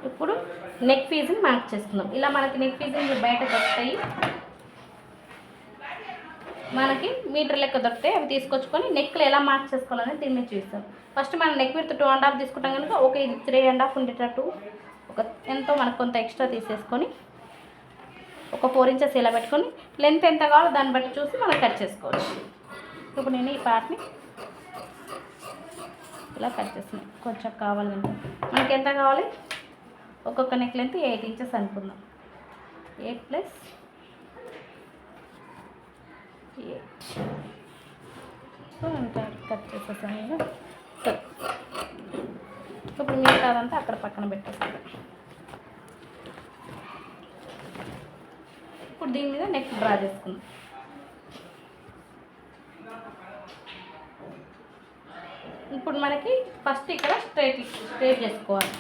ఇప్పుడు నెక్ పీస్ని మార్క్ చేసుకుందాం. ఇలా మనకి నెక్ పీస్ని బయట దొరుకుతాయి, మనకి మీటర్ లెక్క దొరుకుతాయి. అవి తీసుకొచ్చుకొని నెక్లో ఎలా మార్క్ చేసుకోవాలని దీన్ని చూస్తాం. ఫస్ట్ మనం నెక్ విడ్త్ 2.5 తీసుకుంటాం కనుక ఒక ఇది 3.5 ఉండేటట్టు ఒక ఎంతో మనకు కొంత ఎక్స్ట్రా తీసేసుకొని ఒక 4 ఇంచెస్ ఇలా పెట్టుకొని లెంత్ ఎంత కావాలో దాన్ని బట్టి చూసి మనం కట్ చేసుకోవచ్చు. ఇప్పుడు నేను ఈ పార్ట్ని ఇలా కట్ చేస్తున్నాను. కొంచెం కావాలంటే మనకి ఎంత కావాలి, ఒక్కొక్క నెక్ లెంత్ 8 ఇంచెస్ అనుకుందాం. 8 + 8 సో ఇంకా కట్ చేసేసాను నేను. ఇప్పుడు మిగతాదంతా అక్కడ పక్కన పెట్టేస్తాను. ఇప్పుడు దీని మీద నెక్ డ్రా చేసుకుందాం. ఇప్పుడు మనకి ఫస్ట్ ఇక్కడ స్ట్రైట్ చేసుకోవాలి.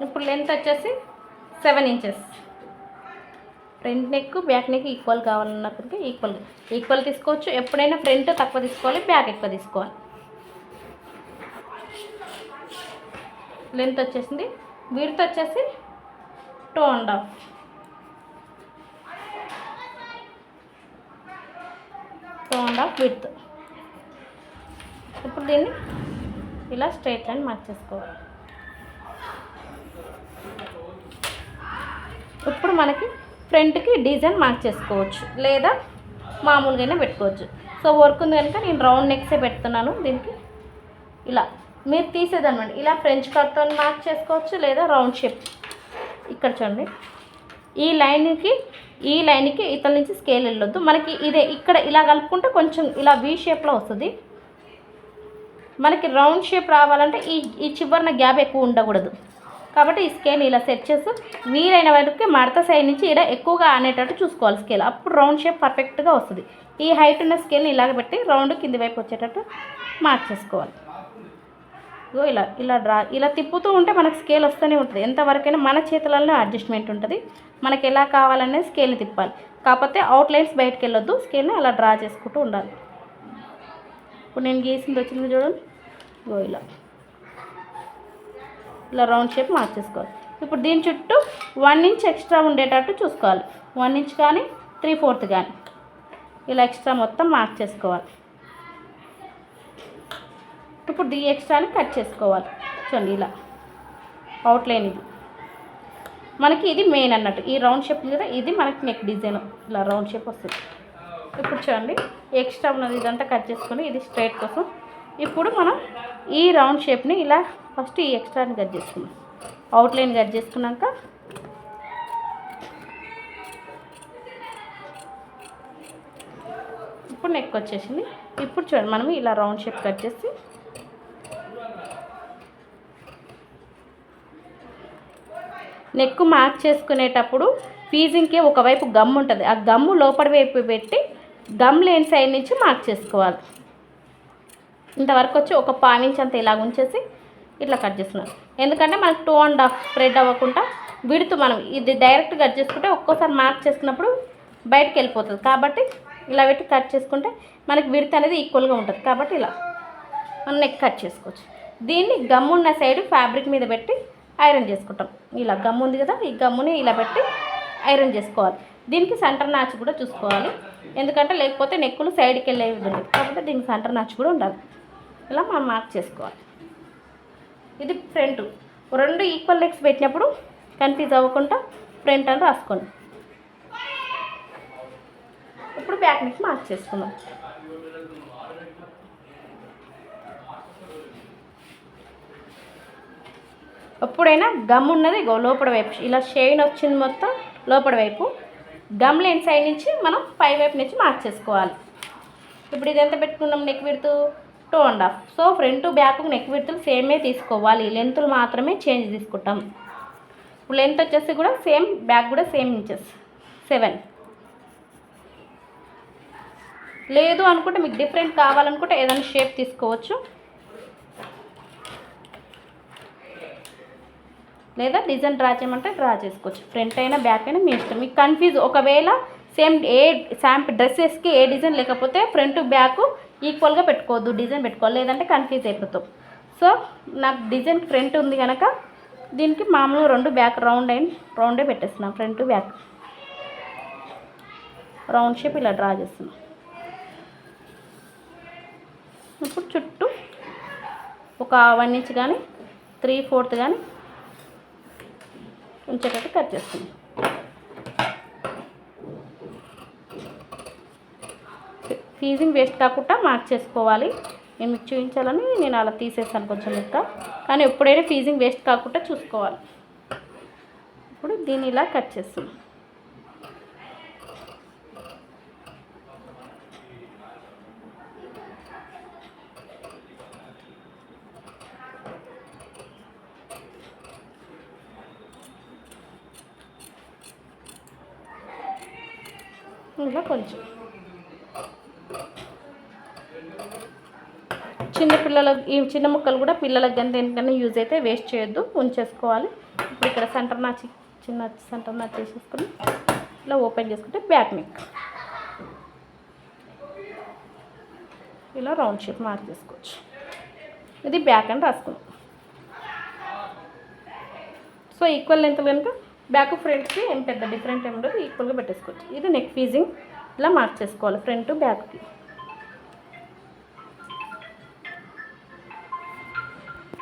ఇప్పుడు లెంత్ వచ్చేసి 7 inches. Front neck back neck equal కావాలన్నప్పటికీ ఈక్వల్ తీసుకోవచ్చు. ఎప్పుడైనా ఫ్రంట్ తక్కువ తీసుకోవాలి, బ్యాక్ ఎక్కువ తీసుకోవాలి. లెంత్ వచ్చేసింది. విడ్త్ వచ్చేసి 2.5 విడ్త్. ఇప్పుడు దీన్ని ఇలా స్ట్రైట్ లైన్ మార్క్ చేసుకోవాలి. ఇప్పుడు మనకి ఫ్రంట్కి డిజైన్ మార్క్ చేసుకోవచ్చు, లేదా మామూలుగానే పెట్టుకోవచ్చు. సో వర్క్ ఉంది కనుక నేను రౌండ్ నెక్సే పెడుతున్నాను. దీనికి ఇలా మీరు తీసేదన్నమాట. ఇలా ఫ్రెంచ్ కట్తో మార్క్ చేసుకోవచ్చు, లేదా రౌండ్ షేప్. ఇక్కడ చూడండి, ఈ లైన్కి ఇతల నుంచి స్కేల్ వెళ్ళొద్దు. మనకి ఇదే ఇక్కడ ఇలా కలుపుకుంటే కొంచెం ఇలా వీ షేప్లో వస్తుంది. మనకి రౌండ్ షేప్ రావాలంటే ఈ చివరిన గ్యాప్ ఎక్కువ ఉండకూడదు. కాబట్టి ఈ స్కేల్ ఇలా సెట్ చేసి వీలైన వరకు మడత సైడ్ నుంచి ఇలా ఎక్కువగా ఆనేటట్టు చూసుకోవాలి స్కేల్. అప్పుడు రౌండ్ షేప్ పర్ఫెక్ట్గా వస్తుంది. ఈ హైట్ ఉన్న స్కేల్ని ఇలాగ పెట్టి రౌండ్ కింది వైపు వచ్చేటట్టు మార్క్ చేసుకోవాలి. ఇలా తిప్పుతూ ఉంటే మనకు స్కేల్ వస్తూనే ఉంటుంది. ఎంతవరకైనా మన చేతులలో అడ్జస్ట్మెంట్ ఉంటుంది. మనకి ఎలా కావాలనేది స్కేల్ని తిప్పాలి. కాకపోతే అవుట్లైన్స్ బయటకు వెళ్ళొద్దు. స్కేల్ని అలా డ్రా చేసుకుంటూ ఉండాలి. ఇప్పుడు నేను గీసింది వచ్చింది చూడండి. ఇలా రౌండ్ షేప్ మార్క్ చేసుకోవాలి. ఇప్పుడు దీని చుట్టూ 1 ఇంచ్ ఎక్స్ట్రా ఉండేటట్టు చూసుకోవాలి. 1 ఇంచ్ కానీ 3/4 కానీ ఇలా ఎక్స్ట్రా మొత్తం మార్క్ చేసుకోవాలి. ఇప్పుడు ఈ ఎక్స్ట్రాని కట్ చేసుకోవాలి. చూడండి, ఇలా అవుట్లైన్ ఇది మనకి ఇది మెయిన్ అన్నట్టు. ఈ రౌండ్ షేప్ కదా, ఇది మనకి నెక్ డిజైన్ ఇలా రౌండ్ షేప్ వస్తుంది. ఇప్పుడు చూడండి, ఎక్స్ట్రా ఉన్నది ఇదంతా కట్ చేసుకొని ఇది స్ట్రైట్ కోసం. ఇప్పుడు మనం ఈ రౌండ్ షేప్ని ఇలా ఫస్ట్ ఈ ఎక్స్ట్రాని కట్ చేసుకున్నాం. అవుట్లైన్ కట్ చేసుకున్నాక ఇప్పుడు నెక్ వచ్చేసింది. ఇప్పుడు చూడండి, మనం ఇలా రౌండ్ షేప్ కట్ చేసి నెక్ మార్క్ చేసుకునేటప్పుడు ఫీజింగ్కి ఒకవైపు గమ్ ఉంటుంది. ఆ గమ్ము లోపలి వైపు పెట్టి గమ్ లేని సైడ్ నుంచి మార్క్ చేసుకోవాలి. ఇంతవరకు వచ్చి ఒక 1/4 ఇంచ్ అంతా ఇలా ఉంచేసి ఇట్లా కట్ చేస్తున్నాను. ఎందుకంటే మనకు 2.5 స్ప్రెడ్ అవ్వకుండా విడుతూ మనం ఇది డైరెక్ట్ కట్ చేసుకుంటే ఒక్కోసారి మార్క్ చేసుకున్నప్పుడు బయటకు వెళ్ళిపోతుంది. కాబట్టి ఇలా పెట్టి కట్ చేసుకుంటే మనకి విడత అనేది ఈక్వల్గా ఉంటుంది. కాబట్టి ఇలా మనం నెక్ కట్ చేసుకోవచ్చు. దీన్ని గమ్ము ఉన్న సైడ్ ఫ్యాబ్రిక్ మీద పెట్టి ఐరన్ చేసుకుంటాం. ఇలా గమ్ము ఉంది కదా, ఈ గమ్ముని ఇలా పెట్టి ఐరన్ చేసుకోవాలి. దీనికి సెంటర్ నాచ్ కూడా చూసుకోవాలి. ఎందుకంటే లేకపోతే నెక్కులు సైడ్కి వెళ్ళే విధంగా. కాబట్టి దీనికి సెంటర్ నాచ్ కూడా ఉండాలి. ఇలా మనం మార్క్ చేసుకోవాలి. ఇది ఫ్రంట్. 2 ఈక్వల్ లెగ్స్ పెట్టినప్పుడు కన్ఫ్యూజ్ అవ్వకుండా ఫ్రంట్ అని రాసుకోండి. ఇప్పుడు బ్యాక్ నెక్ మార్క్ చేసుకుందాం. ఎప్పుడైనా గమ్ ఉన్నది లోపల వైపు ఇలా షైన్ వచ్చింది మొత్తం లోపల వైపు, గమ్ లేని సైడ్ నుంచి మనం పై వైపు నుంచి మార్క్ చేసుకోవాలి. ఇప్పుడు ఇది ఎంత పెట్టుకున్నాం, neck width 2.5. So front back neck విడ్త్లు సేమే తీసుకోవాలి. లెంత్లు మాత్రమే చేంజ్ తీసుకుంటాం. ఇప్పుడు లెంత్ వచ్చేసి కూడా సేమ్, బ్యాక్ కూడా సేమ్ ఇంచెస్ 7. లేదు అనుకుంటే మీకు డిఫరెంట్ కావాలనుకుంటే ఏదైనా షేప్ తీసుకోవచ్చు, లేదా డిజైన్ డ్రా చేయమంటే డ్రా చేసుకోవచ్చు. ఫ్రంట్ అయినా బ్యాక్ అయినా మీ ఇష్టం. మీకు కన్ఫ్యూజ్ ఒకవేళ సేమ్ డ్రెస్సెస్కి ఏ డిజైన్ లేకపోతే ఫ్రంట్ బ్యాక్ ఈక్వల్గా పెట్టుకోవద్దు, డిజైన్ పెట్టుకోవాలి, లేదంటే కన్ఫ్యూజ్ అయిపోతాం. సో నాకు డిజైన్ ఫ్రంట్ ఉంది కనుక దీనికి మామూలు 2 బ్యాక్ రౌండే పెట్టేస్తున్నాం. ఫ్రంట్ బ్యాక్ రౌండ్ షేప్ ఇలా డ్రా చేస్తున్నాం. ఇప్పుడు చుట్టూ ఒక 1 ఇంచ్ కానీ 3/4 కానీ ఉంచేటట్టు కట్ చేస్తున్నాం. ఫీజింగ్ వేస్ట్ కాకుండా మార్క్ చేసుకోవాలి. నేను మీకు చూపించాలని నేను అలా తీసేసాను కొంచెం లెక్క, కానీ ఎప్పుడైనా ఫీజింగ్ వేస్ట్ కాకుండా చూసుకోవాలి. ఇప్పుడు దీన్ని ఇలా కట్ చేస్తున్నాం. ఇలా కొంచెం ఈ చిన్న ముక్కలు కూడా పిల్లలకు కానీ దేనికన్నా యూజ్ అయితే వేస్ట్ చేయొద్దు, ఉంచేసుకోవాలి. ఇప్పుడు ఇక్కడ చిన్న సెంటర్ నాచ్ చేసేసుకుని ఇలా ఓపెన్ చేసుకుంటే బ్యాక్ నెక్ ఇలా రౌండ్ షేప్ మార్క్ చేసుకోవచ్చు. ఇది బ్యాక్ అని రాసుకుందాం. సో ఈక్వల్ లెంత్ కనుక బ్యాక్ ఫ్రంట్కి ఏం పెద్ద డిఫరెంట్ ఏమి ఉండదు, ఈక్వల్గా పెట్టేసుకోవచ్చు. ఇది నెక్ ఫీజింగ్ ఇలా మార్క్ చేసుకోవాలి ఫ్రంట్ బ్యాక్కి.